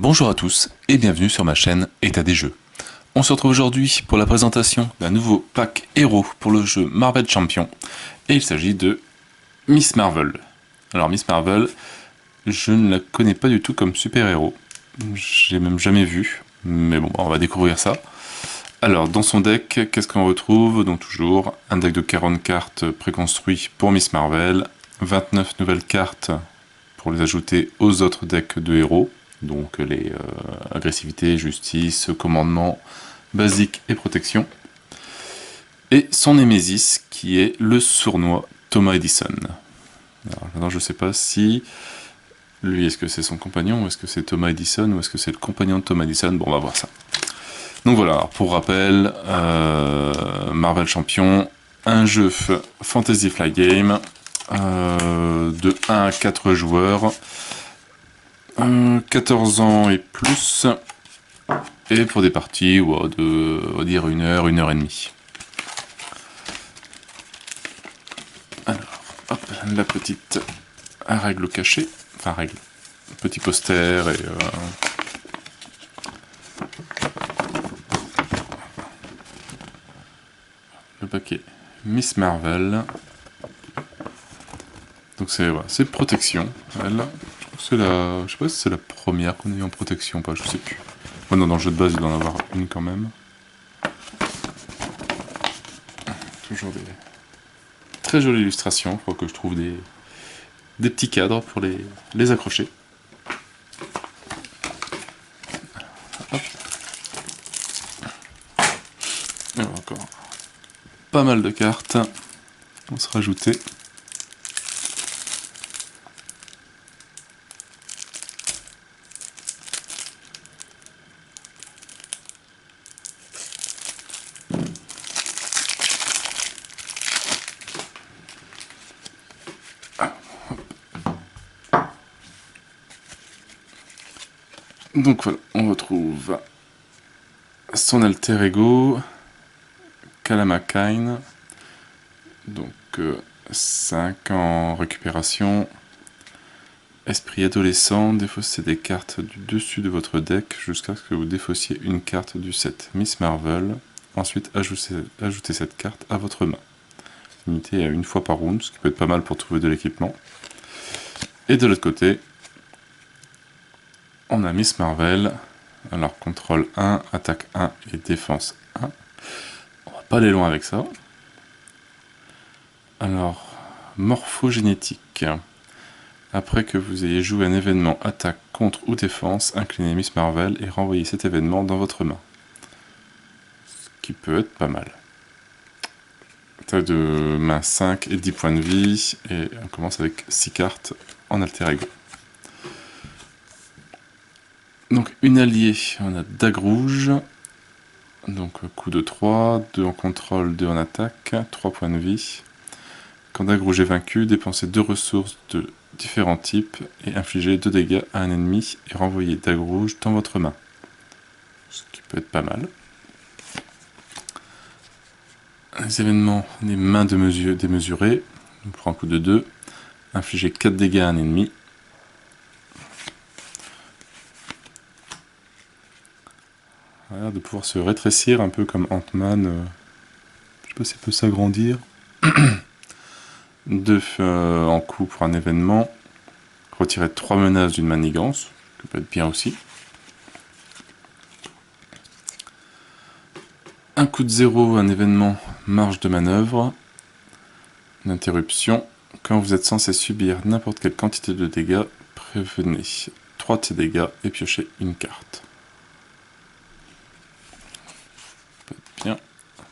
Bonjour à tous et bienvenue sur ma chaîne État des jeux. On se retrouve aujourd'hui pour la présentation d'un nouveau pack héros pour le jeu Marvel Champion et il s'agit de Miss Marvel. Alors Miss Marvel, je ne la connais pas du tout comme super-héros, j'ai même jamais vu, mais bon, on va découvrir ça. Alors dans son deck, qu'est-ce qu'on retrouve? Donc toujours un deck de 40 cartes préconstruit pour Miss Marvel, 29 nouvelles cartes pour les ajouter aux autres decks de héros. Donc les agressivité, justice, commandement, basique et protection. Et son Némésis qui est le sournois Thomas Edison. Alors maintenant je sais pas si lui est-ce que c'est son compagnon, ou est-ce que c'est Thomas Edison, ou est-ce que c'est le compagnon de Thomas Edison. Bon, on va voir ça. Donc voilà, alors pour rappel, Marvel Champion, un jeu Fantasy Flight Game de 1 à 4 joueurs. 14 ans et plus, et pour des parties de, on va dire, 1 heure, 1 heure et demie. Alors, hop, la petite règle cachée, enfin règle, petit poster et le paquet Miss Marvel. Donc c'est voilà, protection, elle. C'est la, je sais pas si c'est la première qu'on a eu en protection ou pas, je sais plus. Oh non, dans le jeu de base, il doit en avoir une quand même. Toujours des très jolies illustrations, il faut que je trouve des petits cadres pour les accrocher. Hop. Alors encore pas mal de cartes vont se rajouter. Donc voilà, on retrouve son alter ego, Kalamakine, donc 5 en récupération, esprit adolescent, défaussez des cartes du dessus de votre deck jusqu'à ce que vous défaussiez une carte du set Miss Marvel, ensuite ajoutez cette carte à votre main, limité à 1 fois par round, ce qui peut être pas mal pour trouver de l'équipement. Et de l'autre côté, on a Miss Marvel, alors contrôle 1, attaque 1 et défense 1. On va pas aller loin avec ça. Alors, morphogénétique. Après que vous ayez joué un événement attaque, contre ou défense, inclinez Miss Marvel et renvoyez cet événement dans votre main. Ce qui peut être pas mal. Taille de main 5 et 10 points de vie, et on commence avec 6 cartes en alter ego. Donc une alliée, on a dague rouge, donc coup de 3, 2 en contrôle, 2 en attaque, 3 points de vie. Quand dague rouge est vaincu, dépensez 2 ressources de différents types et infligez 2 dégâts à un ennemi et renvoyez dague rouge dans votre main. Ce qui peut être pas mal. Les événements, des mains démesurées, on prend un coup de 2, infligez 4 dégâts à un ennemi. Voilà, de pouvoir se rétrécir un peu comme Ant-Man, je sais pas s'il peut s'agrandir. 2 en coup pour un événement, retirer 3 menaces d'une manigance, ça peut être bien aussi. Un coup de 0, un événement, marge de manœuvre, une interruption. Quand vous êtes censé subir n'importe quelle quantité de dégâts, prévenez 3 de ces dégâts et piochez une carte. Ça peut être bien.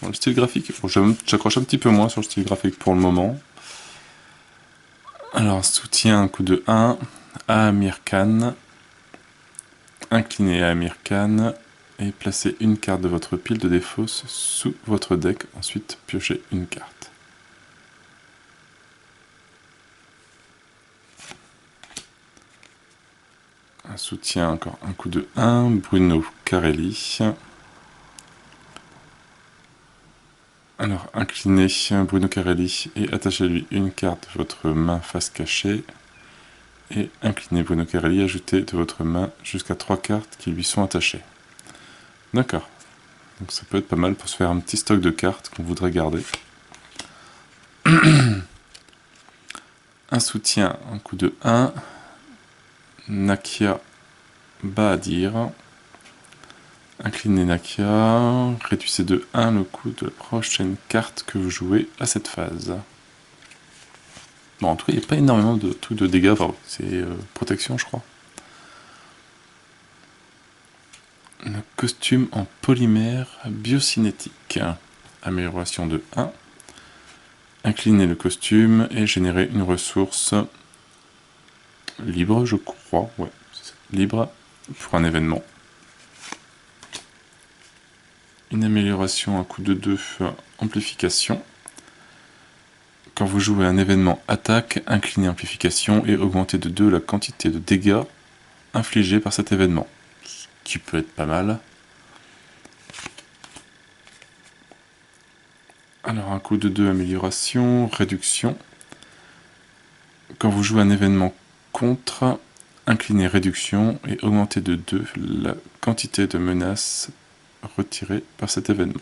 Bon, le style graphique, bon, j'accroche un petit peu moins sur le style graphique pour le moment. Alors, soutien, un coup de 1, à Amir Khan. Inclinez à Amir Khan et placez une carte de votre pile de défausse sous votre deck, ensuite piochez une carte. Un soutien, encore un coup de 1, Bruno Carelli. Alors, inclinez Bruno Carelli et attachez-lui une carte de votre main face cachée. et inclinez Bruno Carelli, ajoutez de votre main jusqu'à 3 cartes qui lui sont attachées. D'accord. Donc ça peut être pas mal pour se faire un petit stock de cartes qu'on voudrait garder. Un soutien, un coup de 1. Nakia Bahadir. Inclinez Nakia. Réduisez de 1 le coût de la prochaine carte que vous jouez à cette phase. Bon, en tout cas, il n'y a pas énormément de trucs de dégâts. Enfin, c'est protection, je crois. Le costume en polymère biocinétique. Amélioration de 1. Inclinez le costume et générez une ressource libre, je crois. Ouais, c'est ça. Libre pour un événement. Une amélioration à coup de 2, amplification. Quand vous jouez un événement attaque, inclinez amplification et augmentez de 2 la quantité de dégâts infligés par cet événement. Ce qui peut être pas mal. Alors un coup de 2, amélioration, réduction. Quand vous jouez un événement contre, inclinez réduction et augmentez de 2 la quantité de menaces retirées par cet événement.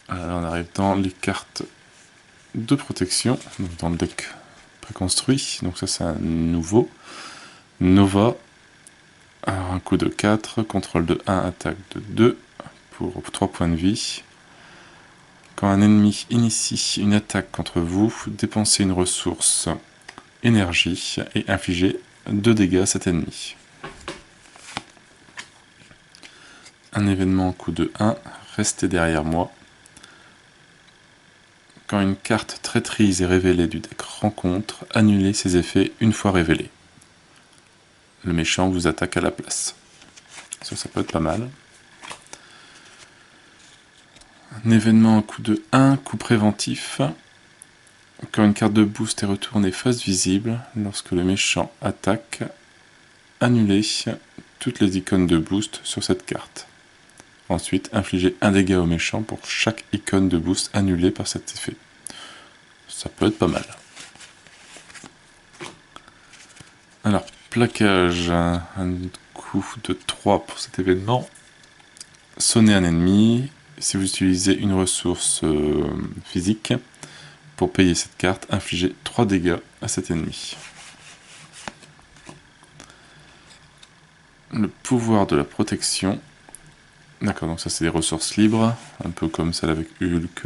Alors on arrive dans les cartes de protection, donc dans le deck préconstruit. Donc ça c'est un nouveau. Nova. Alors un coup de 4, contrôle de 1, attaque de 2 pour 3 points de vie. Quand un ennemi initie une attaque contre vous, dépensez une ressource énergie et infligez 2 dégâts à cet ennemi. Un événement coup de 1, restez derrière moi. Quand une carte traîtrise est révélée du deck rencontre, annulez ses effets une fois révélés. Le méchant vous attaque à la place. Ça peut être pas mal. Un événement coup de 1, coup préventif. Quand une carte de boost est retournée face visible, lorsque le méchant attaque, annulez toutes les icônes de boost sur cette carte. Ensuite, infligez un dégât au méchant pour chaque icône de boost annulée par cet effet. Ça peut être pas mal. Alors, plaquage, un coup de 3 pour cet événement. Sonnez un ennemi. Si vous utilisez une ressource physique, pour payer cette carte, infligez 3 dégâts à cet ennemi. Le pouvoir de la protection. D'accord, donc ça c'est des ressources libres, un peu comme celle avec Hulk.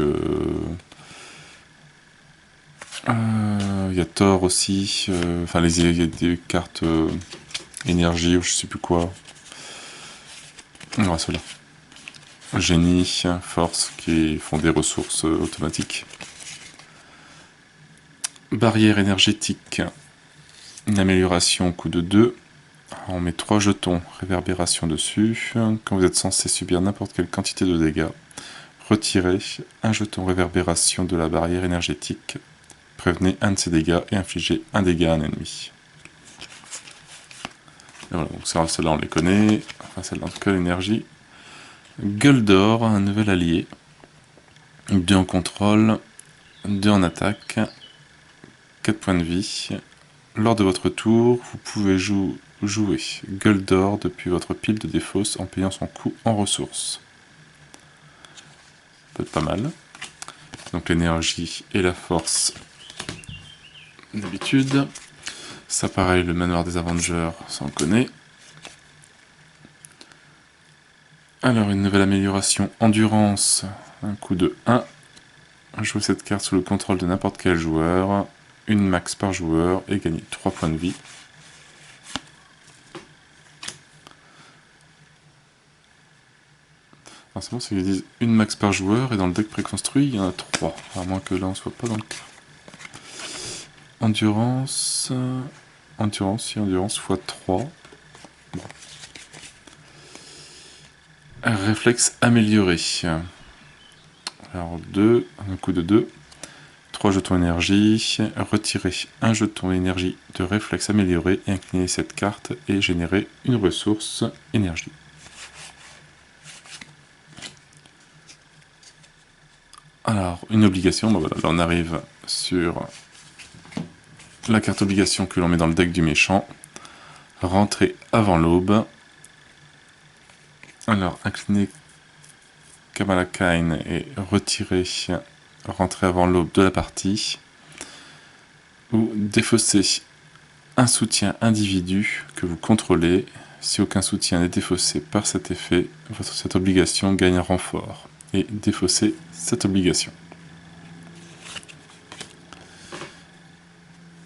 Il y a Thor aussi, enfin il y a des cartes énergie ou je sais plus quoi. Ouais, ceux-là. Génie, force, qui font des ressources automatiques. Barrière énergétique, une amélioration au coût de 2. On met 3 jetons réverbération dessus. Quand vous êtes censé subir n'importe quelle quantité de dégâts, retirez un jeton réverbération de la barrière énergétique. Prévenez un de ces dégâts et infligez un dégât à un ennemi. Et voilà, donc celles-là on les connaît. Enfin celle-là en tout cas l'énergie. Gueule d'or, un nouvel allié. 2 en contrôle, 2 en attaque, 4 points de vie. Lors de votre tour, vous pouvez jouer Gueule d'or depuis votre pile de défausse en payant son coût en ressources. Ça peut être pas mal. Donc l'énergie et la force d'habitude. Ça pareil, le manoir des Avengers, ça on connaît. Alors une nouvelle amélioration, endurance, un coup de 1. Jouez cette carte sous le contrôle de n'importe quel joueur. Une max par joueur et gagnez 3 points de vie. Alors c'est bon, c'est qu'ils disent une max par joueur et dans le deck préconstruit il y en a 3. À moins que là on soit pas dans le cas. Endurance. Endurance x 3. Bon. Un réflexe amélioré. Alors 2, un coup de 2. 3 jetons énergie, retirez un jeton énergie de réflexe amélioré et inclinez cette carte et générez une ressource énergie. Alors, une obligation, ben voilà, là on arrive sur la carte obligation que l'on met dans le deck du méchant. Rentrer avant l'aube. Alors, incliner Kamala Khan et retirer, rentrer avant l'aube de la partie. Ou défausser un soutien individu que vous contrôlez. Si aucun soutien n'est défaussé par cet effet, cette obligation gagne un renfort. Et défausser cette obligation.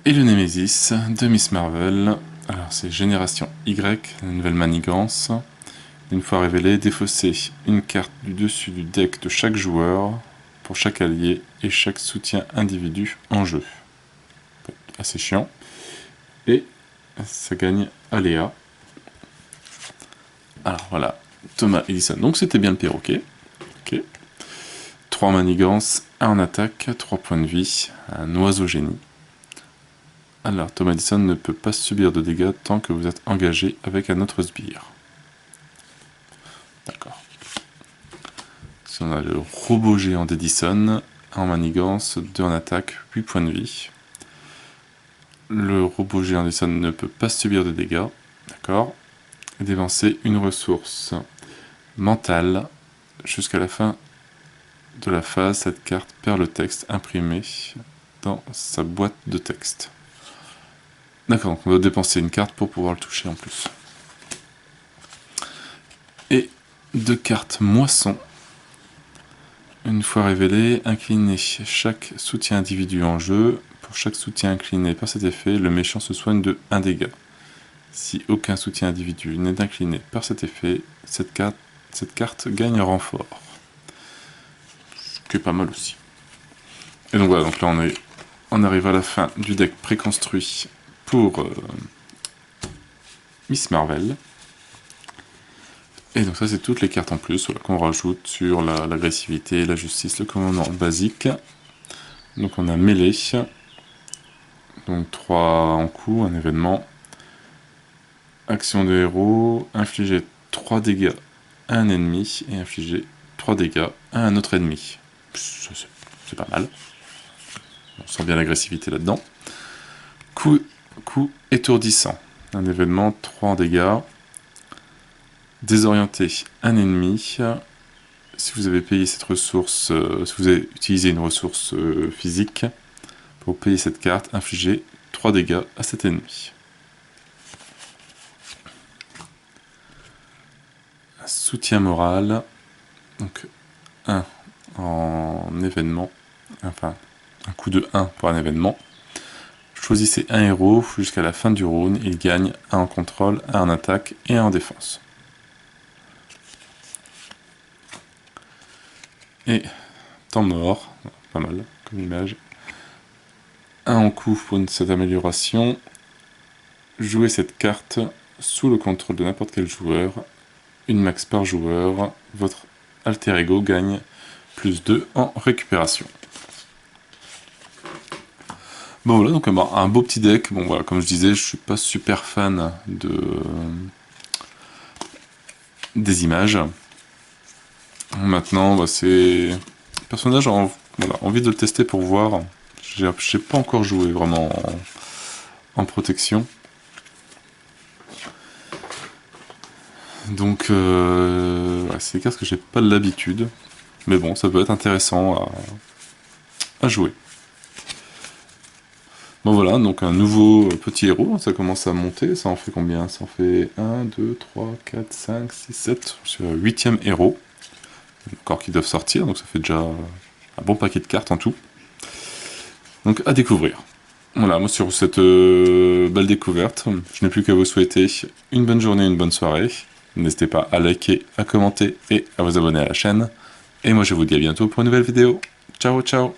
Et le Némésis de Miss Marvel. Alors c'est Génération Y, la nouvelle manigance. Une fois révélée, défausser une carte du dessus du deck de chaque joueur pour chaque allié et chaque soutien individu en jeu. Assez chiant. Et ça gagne Aléa. Alors voilà, Thomas Edison. Donc c'était bien le perroquet. Ok. 3 manigances, 1 en attaque, 3 points de vie, un oiseau génie. Alors Thomas Edison ne peut pas subir de dégâts tant que vous êtes engagé avec un autre sbire. D'accord. Si on a le robot géant d'Edison, en manigance, 2 en attaque, 8 points de vie. Le robot géant d'Edison ne peut pas subir de dégâts. D'accord. Dépenser une ressource mentale jusqu'à la fin de la phase. Cette carte perd le texte imprimé dans sa boîte de texte. D'accord, donc on doit dépenser une carte pour pouvoir le toucher en plus. Et 2 cartes moisson. Une fois révélée, incliner chaque soutien individu en jeu. Pour chaque soutien incliné par cet effet, le méchant se soigne de 1 dégât. Si aucun soutien individu n'est incliné par cet effet, cette carte gagne un renfort. Ce qui est pas mal aussi. Et donc voilà, donc là on arrive à la fin du deck préconstruit pour Miss Marvel. Et donc ça c'est toutes les cartes en plus voilà, qu'on rajoute sur l'agressivité, la justice, le commandement basique. Donc on a mêlée, donc 3 en coup, un événement. Action de héros, infliger 3 dégâts à un ennemi et infliger 3 dégâts à un autre ennemi. C'est pas mal. On sent bien l'agressivité là-dedans. Coup étourdissant. Un événement, 3 dégâts. Désorienter un ennemi. Si vous avez payé cette ressource, si vous avez utilisé une ressource physique, pour payer cette carte, infliger 3 dégâts à cet ennemi. Soutien moral, donc 1 en événement, enfin un coup de 1 pour un événement. Choisissez un héros jusqu'à la fin du round, il gagne 1 en contrôle, 1 en attaque et 1 en défense. Et temps mort, pas mal comme image. 1 en coup pour cette amélioration. Jouez cette carte sous le contrôle de n'importe quel joueur. Une max par joueur, votre alter ego gagne plus 2 en récupération. Bon voilà, donc un beau petit deck. Bon voilà, comme je disais, je suis pas super fan des images. Maintenant, c'est personnage, voilà, envie de le tester pour voir. J'ai pas encore joué vraiment en protection. Donc, c'est des cartes que j'ai pas l'habitude. Mais bon, ça peut être intéressant à jouer. Bon voilà, donc un nouveau petit héros, ça commence à monter. Ça en fait combien? Ça en fait 1, 2, 3, 4, 5, 6, 7. Je suis au 8e héros. Encore qui doivent sortir, donc ça fait déjà un bon paquet de cartes en tout. Donc à découvrir. Voilà, moi sur cette belle découverte, je n'ai plus qu'à vous souhaiter une bonne journée, une bonne soirée. N'hésitez pas à liker, à commenter et à vous abonner à la chaîne. Et moi je vous dis à bientôt pour une nouvelle vidéo. Ciao ciao.